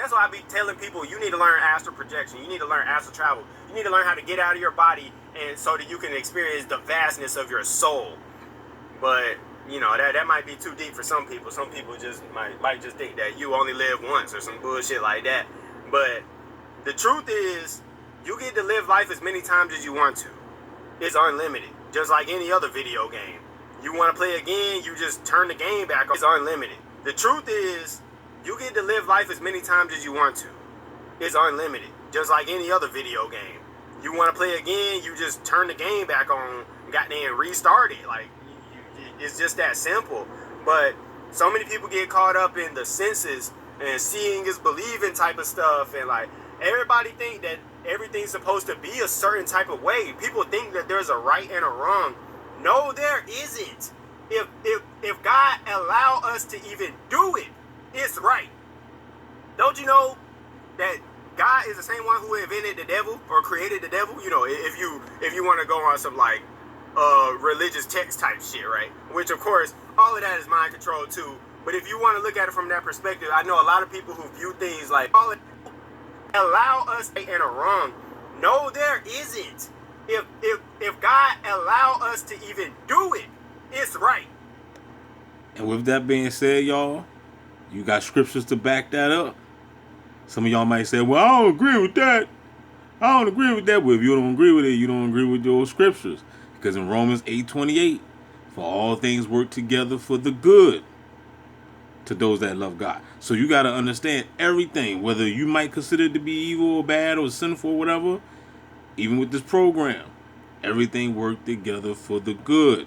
That's why I be telling people you need to learn astral projection. You need to learn astral travel. You need to learn how to get out of your body and so that you can experience the vastness of your soul. But you know that might be too deep for some people. Some people just might just think that you only live once or some bullshit like that. But the truth is, you get to live life as many times as you want to. It's unlimited, just like any other video game. You want to play again, you just turn the game back on. It's unlimited. The truth is, you get to live life as many times as you want to. It's unlimited, just like any other video game. You want to play again, you just turn the game back on, goddamn restart it. Like, it's just that simple. But so many people get caught up in the senses and seeing is believing type of stuff, and like everybody think that everything's supposed to be a certain type of way. People think that there's a right and a wrong. No, there isn't. If God allow us to even do it, it's right. Don't you know that God is the same one who invented the devil or created the devil? You know, if you want to go on some like religious text type shit, right? Which of course, all of that is mind control too. But if you want to look at it from that perspective, I know a lot of people who view things like all it allow us and a wrong. No, there isn't. If God allow us to even do it, it's right. And with that being said, y'all, you got scriptures to back that up. Some of y'all might say, well, I don't agree with that. I don't agree with that. Well, if you don't agree with it, you don't agree with those scriptures. Because in Romans 8:28, for all things work together for the good to those that love God. So you got to understand everything, whether you might consider it to be evil or bad or sinful or whatever, even with this program, everything worked together for the good.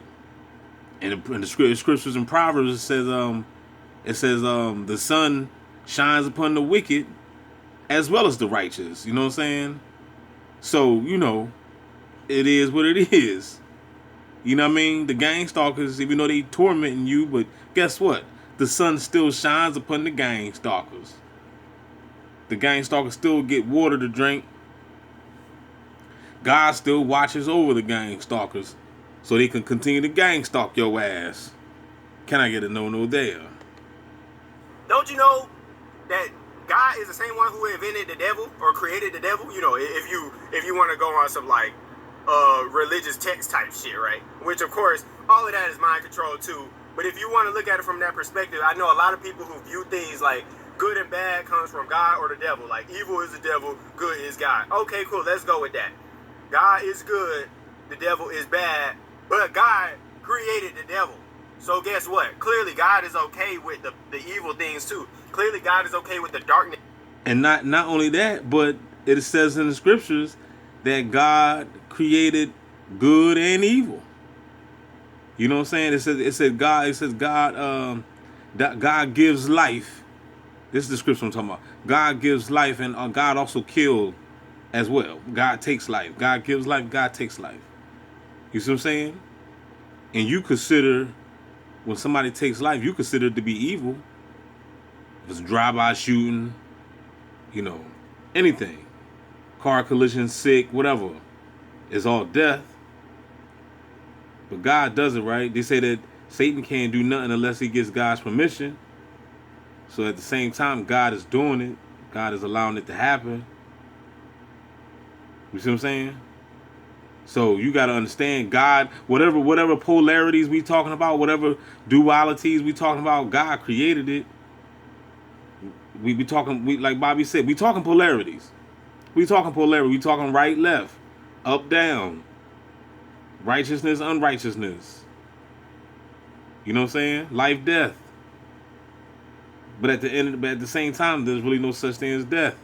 And in the scriptures in Proverbs, it says the sun shines upon the wicked as well as the righteous. You know what I'm saying? So, you know, it is what it is. You know what I mean? The gang stalkers, even though they tormenting you, but guess what? The sun still shines upon the gang stalkers. The gang stalkers still get water to drink. God still watches over the gang stalkers so they can continue to gang stalk your ass. Can I get a no there? Don't you know that God is the same one who invented the devil or created the devil? You know, if you want to go on some like religious text type shit, right? Which of course, all of that is mind control too. But if you want to look at it from that perspective, I know a lot of people who view things like good and bad comes from God or the devil. Like evil is the devil, good is God. Okay, cool, let's go with that. God is good, the devil is bad, but God created the devil. So guess what? Clearly God is okay with the evil things too. Clearly God is okay with the darkness. And not only that, but it says in the scriptures that God created good and evil. You know what I'm saying? It says God God gives life. This is the scripture I'm talking about. God gives life, and God also killed as well. God takes life. God gives life. God takes life. You see what I'm saying? And you consider, when somebody takes life, you consider it to be evil. If it's drive-by shooting, you know, anything. Car collision, sick, whatever. It's all death. But God does it, right? They say that Satan can't do nothing unless he gets God's permission. So at the same time, God is doing it. God is allowing it to happen. You see what I'm saying? So you got to understand, God, whatever polarities we talking about, whatever dualities we talking about, God created it. We talking, like Bobby said, we talking polarities. We talking polarity. We talking right, left, up, down, righteousness, unrighteousness. You know what I'm saying? Life, death. But at the same time, there's really no such thing as death.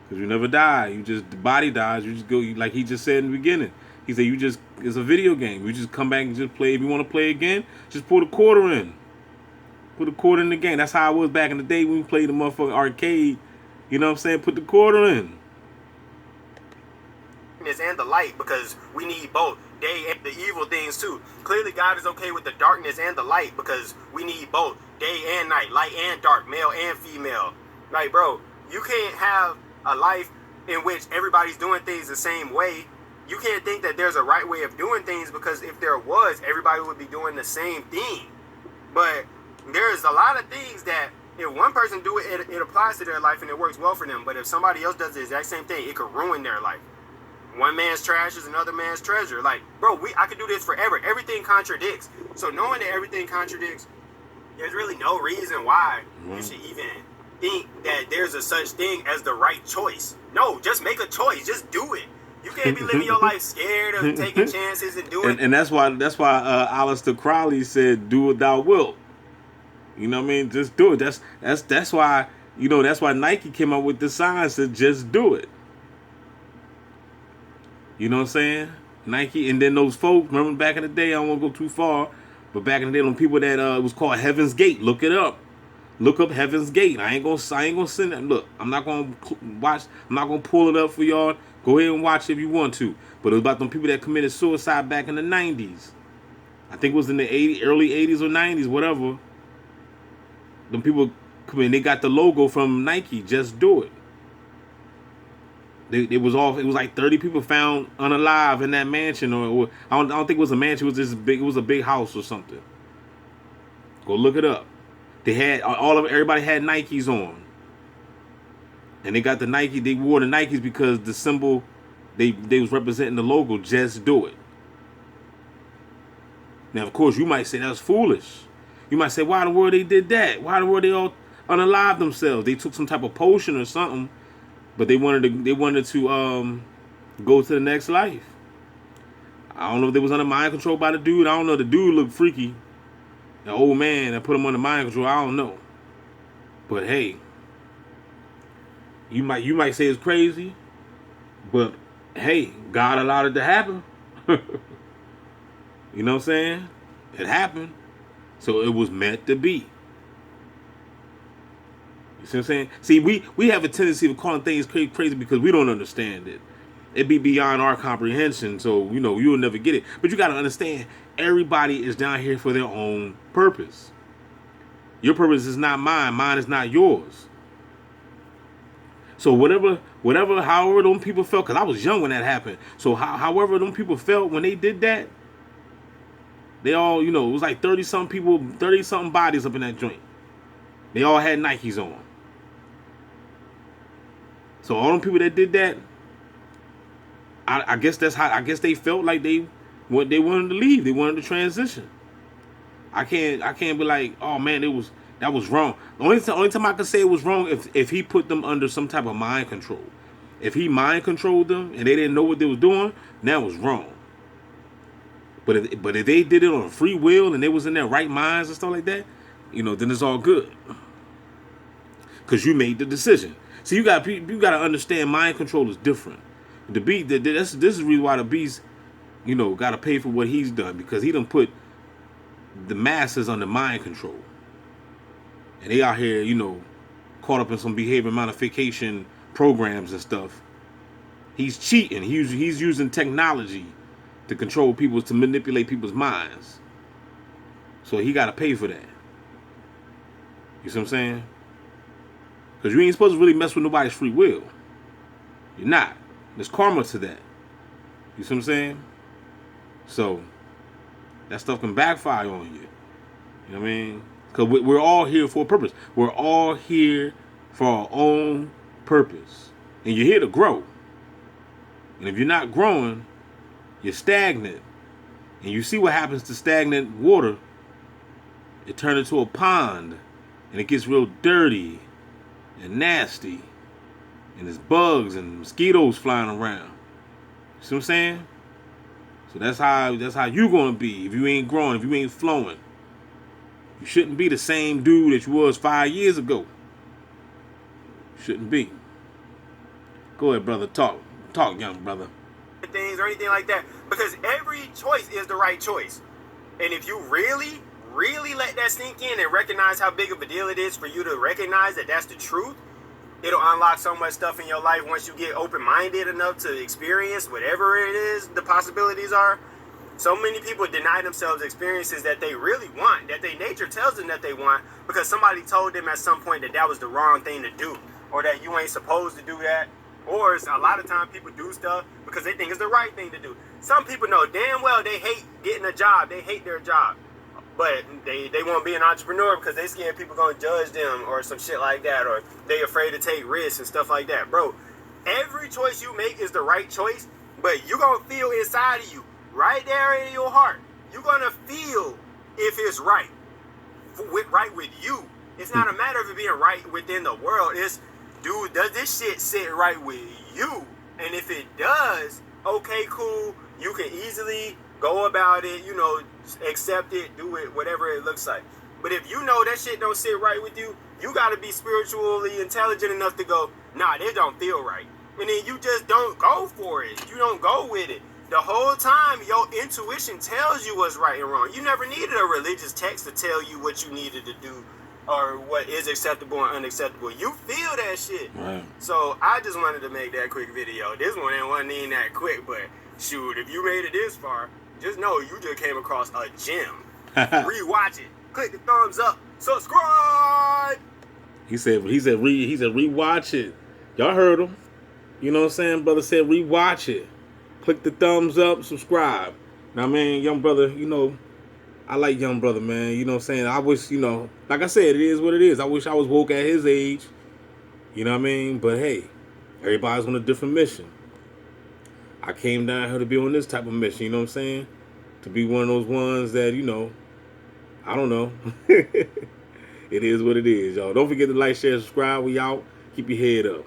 Because you never die. The body dies. You just go, like he just said in the beginning. He said, it's a video game. You just come back and just play. If you want to play again, just put a quarter in. Put a quarter in the game. That's how it was back in the day when we played the motherfucking arcade. You know what I'm saying? Put the quarter in. And the light, because we need both day and the evil things too. Clearly God is okay with the darkness and the light, because we need both day and night, light and dark, male and female. Like, bro, you can't have a life in which everybody's doing things the same way. You can't think that there's a right way of doing things, because if there was, everybody would be doing the same thing. But there's a lot of things that if one person do it, it applies to their life and it works well for them. But if somebody else does the exact same thing, it could ruin their life. One man's trash is another man's treasure. Like, bro, I could do this forever. Everything contradicts. So knowing that everything contradicts, there's really no reason why you should even think that there's a such thing as the right choice. No, just make a choice. Just do it. You can't be living your life scared of taking chances and doing. And that's why Aleister Crowley said, "Do what thou wilt." You know what I mean? Just do it. That's why, you know, that's why Nike came up with the sign said, "Just do it." You know what I'm saying? Nike, and then those folks, remember back in the day, I don't want to go too far, but back in the day, them people that it was called Heaven's Gate. Look it up. Look up Heaven's Gate. I ain't gonna send that. Look, I'm not gonna watch. I'm not gonna pull it up for y'all. Go ahead and watch it if you want to. But it was about them people that committed suicide back in the 90s. I think it was in the early 80s or 90s, whatever. Them people come in. They got the logo from Nike. Just do it. It was like 30 people found unalive in that mansion, or I don't think it was a mansion. It was just big. It was a big house or something. Go look it up. They had everybody had Nikes on, and they got the Nike. They wore the Nikes because the symbol they was representing the logo. Just do it. Now, of course, you might say that's foolish. You might say, why in the world they did that? Why in the world they all unalive themselves? They took some type of potion or something. But they wanted to go to the next life. I don't know if they was under mind control by the dude. I don't know. The dude looked freaky. The old man that put him under mind control. I don't know. But hey, you might say it's crazy, but hey, God allowed it to happen. You know what I'm saying? It happened, so it was meant to be. You see what I'm saying? See, we have a tendency of calling things crazy because we don't understand it. It'd be beyond our comprehension, so, you know, you'll never get it. But you got to understand, everybody is down here for their own purpose. Your purpose is not mine. Mine is not yours. So however them people felt, because I was young when that happened. So however them people felt when they did that, they all, you know, it was like 30-something people, 30-something bodies up in that joint. They all had Nikes on. So all them people that did that, I guess they felt like they wanted to leave. They wanted to transition. I can't be like, oh man, that was wrong. The only time I could say it was wrong if he put them under some type of mind control. If he mind controlled them and they didn't know what they was doing, that was wrong. But if they did it on free will and they was in their right minds and stuff like that, you know, then it's all good. Because you made the decision. See, you got to understand, mind control is different. This is the reason why the beast, you know, got to pay for what he's done, because he done put the masses under mind control, and they out here, you know, caught up in some behavior modification programs and stuff. He's cheating. He's using technology to control people, to manipulate people's minds. So he got to pay for that. You see what I'm saying? Because you ain't supposed to really mess with nobody's free will. You're not. There's karma to that. You see what I'm saying? So, that stuff can backfire on you. You know what I mean? Because we're all here for a purpose. We're all here for our own purpose. And you're here to grow. And if you're not growing, you're stagnant. And you see what happens to stagnant water. It turns into a pond. And it gets real dirty and nasty, and there's bugs and mosquitoes flying around. You see what I'm saying? So that's how you gonna be if you ain't growing, if you ain't flowing. You shouldn't be the same dude that you was 5 years ago. Shouldn't be. Go ahead, brother. Talk, young brother. Things or anything like that, because every choice is the right choice. And if you really let that sink in and recognize how big of a deal it is for you to recognize that that's the truth, it'll unlock so much stuff in your life once you get open-minded enough to experience whatever it is the possibilities are. So many people deny themselves experiences that they really want, that their nature tells them that they want, because somebody told them at some point that was the wrong thing to do, or that you ain't supposed to do that. Or a lot of times people do stuff because they think it's the right thing to do. Some people know damn well they hate getting a job. They hate their job. but they won't be an entrepreneur because they scared people gonna judge them or some shit like that, or they afraid to take risks and stuff like that. Bro, every choice you make is the right choice, but you gonna feel inside of you, right there in your heart, you're gonna feel if it's right with you. It's not a matter of it being right within the world. It's, dude, does this shit sit right with you? And if it does, okay, cool. You can easily go about it, you know, accept it, do it, whatever it looks like. But if you know that shit don't sit right with you, you gotta be spiritually intelligent enough to go, nah, this don't feel right. And then you just don't go for it. You don't go with it. The whole time, your intuition tells you what's right and wrong. You never needed a religious text to tell you what you needed to do or what is acceptable and unacceptable. You feel that shit. Right. So I just wanted to make that quick video. This one wasn't even that quick, but shoot, if you made it this far, just know you just came across a gem. Rewatch it. Click the thumbs up. Subscribe. He said rewatch it. Y'all heard him. You know what I'm saying? Brother said rewatch it. Click the thumbs up, subscribe. Now, man, young brother, you know, I like young brother, man. You know what I'm saying? I wish, you know, like I said, it is what it is. I wish I was woke at his age. You know what I mean? But hey, everybody's on a different mission. I came down here to be on this type of mission, you know what I'm saying? To be one of those ones that, you know, I don't know. It is what it is, y'all. Don't forget to like, share, subscribe. We out. Keep your head up.